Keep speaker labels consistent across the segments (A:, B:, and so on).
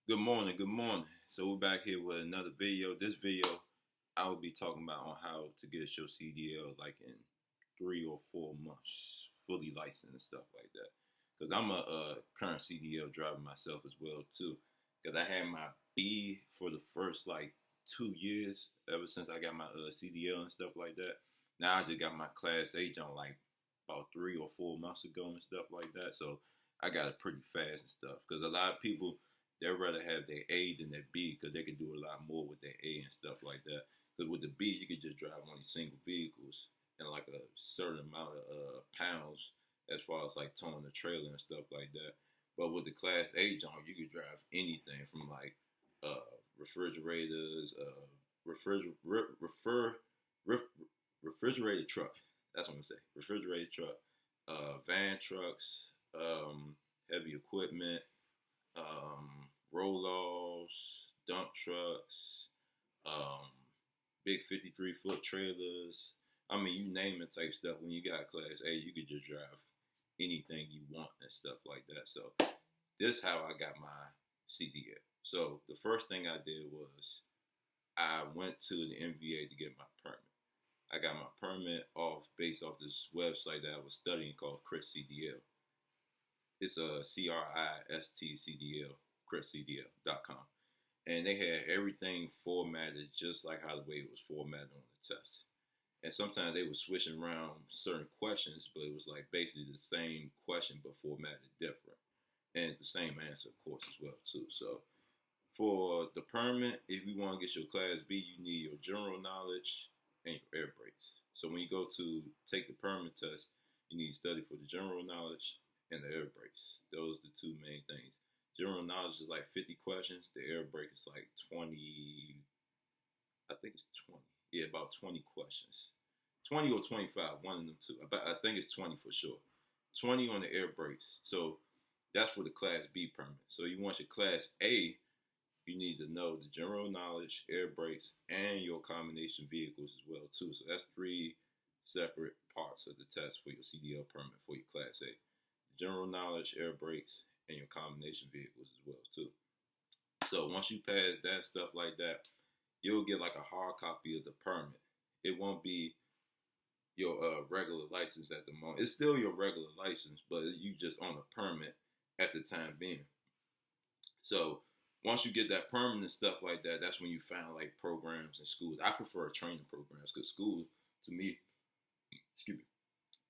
A: Good morning, good morning. So we're back here with another video. This video, I will be talking about on how to get your CDL like in 3 or 4 months, fully licensed and stuff like that. Because I'm a current CDL driver myself as well too. Because I had my B for the first like 2 years ever since I got my CDL and stuff like that. Now I just got my Class A on like about 3 or 4 months ago and stuff like that. So I got it pretty fast and stuff. Because a lot of people they'd rather have their A than their B because they can do a lot more with their A and stuff like that. Because with the B, you can just drive only single vehicles and like a certain amount of pounds as far as like towing the trailer and stuff like that. But with the Class A John, you can drive anything from like refrigerators, refriger- re- refer, ref- refrigerated truck. That's what I'm gonna say. Refrigerated truck, van trucks, heavy equipment, roll-offs, dump trucks, um, big 53-foot trailers. I mean, you name it type stuff. When you got Class A, you could just drive anything you want and stuff like that. So this is how I got my CDL. So the first thing I did was I went to the MVA to get my permit. I got my permit based off this website that I was studying called Chris CDL. It's a CRISTCDL, ChrisCDL.com. And they had everything formatted just like how the way it was formatted on the test. And sometimes they were switching around certain questions, but it was like basically the same question but formatted different. And it's the same answer, of course, as well too. So for the permit, if you want to get your Class B, you need your general knowledge and your air brakes. So when you go to take the permit test, you need to study for the general knowledge and the air brakes. Those are the two main things. General knowledge is like 50 questions. The air brake is like 20, I think it's 20. Yeah, about 20 questions. 20 or 25, one of them two. I think it's 20 for sure. 20 on the air brakes. So that's for the Class B permit. So you want your Class A, you need to know the general knowledge, air brakes, and your combination vehicles as well too. So that's three separate parts of the test for your CDL permit for your Class A. General knowledge, air brakes, and your combination vehicles as well too. So once you pass that stuff like that, you'll get like a hard copy of the permit. It won't be your regular license at the moment. It's still your regular license, but you just on a permit at the time being. So once you get that permanent stuff like that, that's when you find like programs in schools. I prefer training programs because schools to me, excuse me,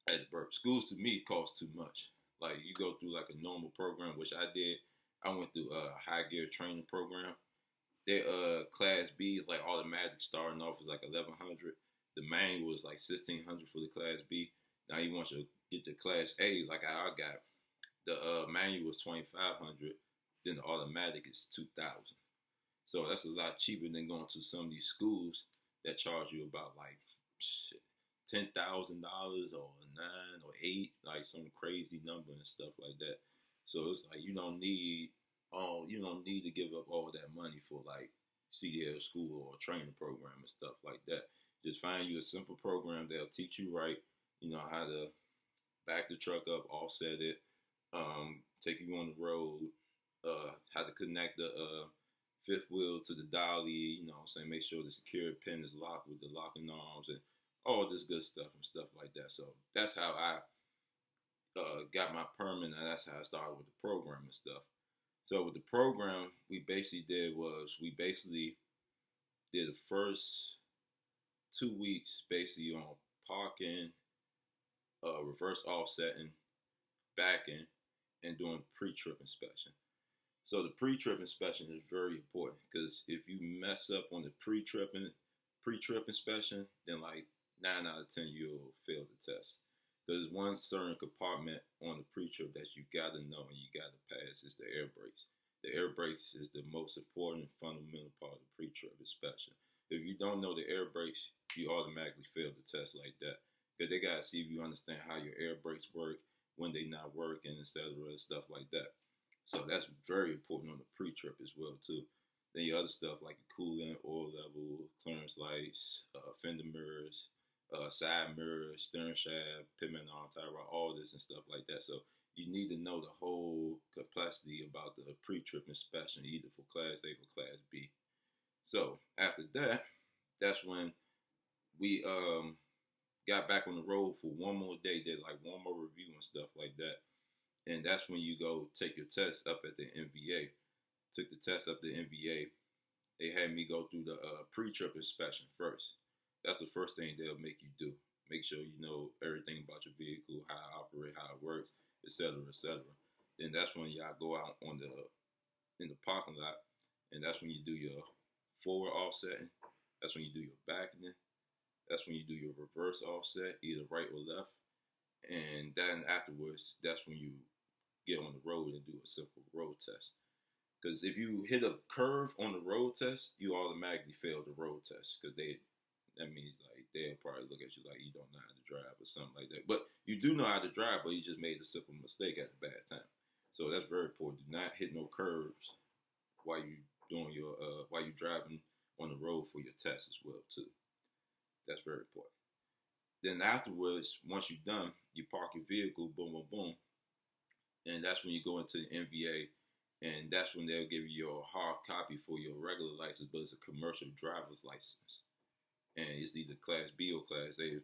A: I had to burp. Schools to me cost too much. Like you go through like a normal program, which I did. I went through a high gear training program. Their Class B is like automatic starting off is like 1100. The manual is like 1600 for the Class B. Now you want to get the Class A like I got. The manual is 2500. Then the automatic is 2000. So that's a lot cheaper than going to some of these schools that charge you about like shit, $10,000 or 9 or 8, like some crazy number and stuff like that. So it's like you don't need to give up all that money for like CDL school or training program and stuff like that. Just find you a simple program that'll teach you right, how to back the truck up, offset it, take you on the road, how to connect the fifth wheel to the dolly, what I'm saying, make sure the security pin is locked with the locking arms and all this good stuff and stuff like that. So that's how I got my permit, and that's how I started with the program and stuff. So with the program, we basically did the first 2 weeks basically on parking, reverse offsetting, backing, and doing pre-trip inspection. So the pre-trip inspection is very important because if you mess up on the pre-trip inspection, then like 9 out of 10 you'll fail the test. There's one certain compartment on the pre-trip that you gotta know and you gotta pass is the air brakes. The air brakes is the most important and fundamental part of the pre-trip inspection. If you don't know the air brakes, you automatically fail the test like that. Because they gotta see if you understand how your air brakes work, when they not working, etc. Stuff like that. So that's very important on the pre-trip as well too. Then your other stuff like your coolant, oil level, clearance lights, fender mirrors, side mirrors, steering shaft, pitman arm, tie rod, all this and stuff like that. So you need to know the whole complexity about the pre-trip inspection, either for Class A or Class B. So after that, that's when we got back on the road for one more day, did like one more review and stuff like that. And that's when you go take your test up at the NVA. Took the test up at the NVA. They had me go through the pre-trip inspection first. That's the first thing they'll make you do. Make sure you know everything about your vehicle, how it operates, how it works, etc., etc. Then that's when y'all go out in the parking lot, and that's when you do your forward offsetting. That's when you do your backing. That's when you do your reverse offset, either right or left. And then afterwards, that's when you get on the road and do a simple road test. Because if you hit a curve on the road test, you automatically fail the road test. Because that means like they'll probably look at you like you don't know how to drive or something like that. But you do know how to drive, but you just made a simple mistake at a bad time. So that's very important. Do not hit no curves while you doing your while you driving on the road for your test as well too. That's very important. Then afterwards, once you're done, you park your vehicle, boom, boom, boom, and that's when you go into the NVA, and that's when they'll give you your hard copy for your regular license, but it's a commercial driver's license, and it's either Class B or Class A,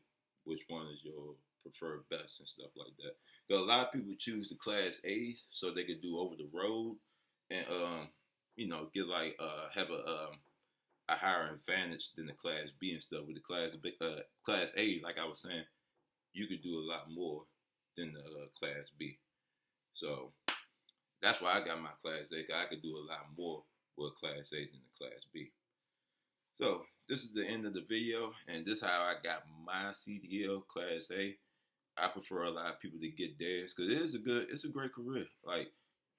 A: which one is your preferred best and stuff like that. But a lot of people choose the Class A's so they could do over the road and get like have a higher advantage than the Class B and stuff. With the Class A, like I was saying, you could do a lot more than the Class B. So that's why I got my Class A. I could do a lot more with Class A than the Class B. So this is the end of the video, and this is how I got my CDL Class A. I prefer a lot of people to get theirs because it's a great career. Like,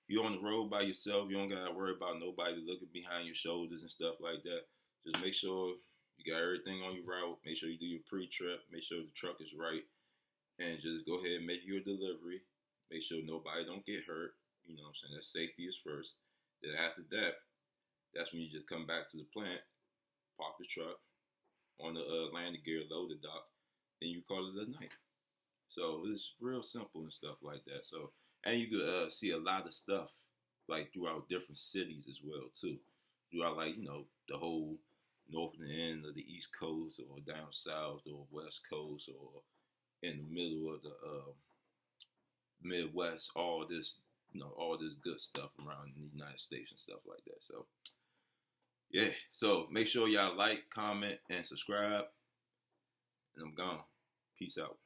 A: you're on the road by yourself. You don't gotta worry about nobody looking behind your shoulders and stuff like that. Just make sure you got everything on your route. Make sure you do your pre-trip. Make sure the truck is right, and just go ahead and make your delivery. Make sure nobody don't get hurt. You know what I'm saying? That safety is first. Then after that, that's when you just come back to the plant, park the truck on the landing gear, load the dock, then you call it a night. So it's real simple and stuff like that. So, and you could see a lot of stuff like throughout different cities as well too. Throughout like the whole northern end of the East Coast, or down south, or West Coast, or in the middle of the Midwest. All this good stuff around the United States and stuff like that. So yeah. So make sure y'all like, comment, and subscribe. And I'm gone. Peace out.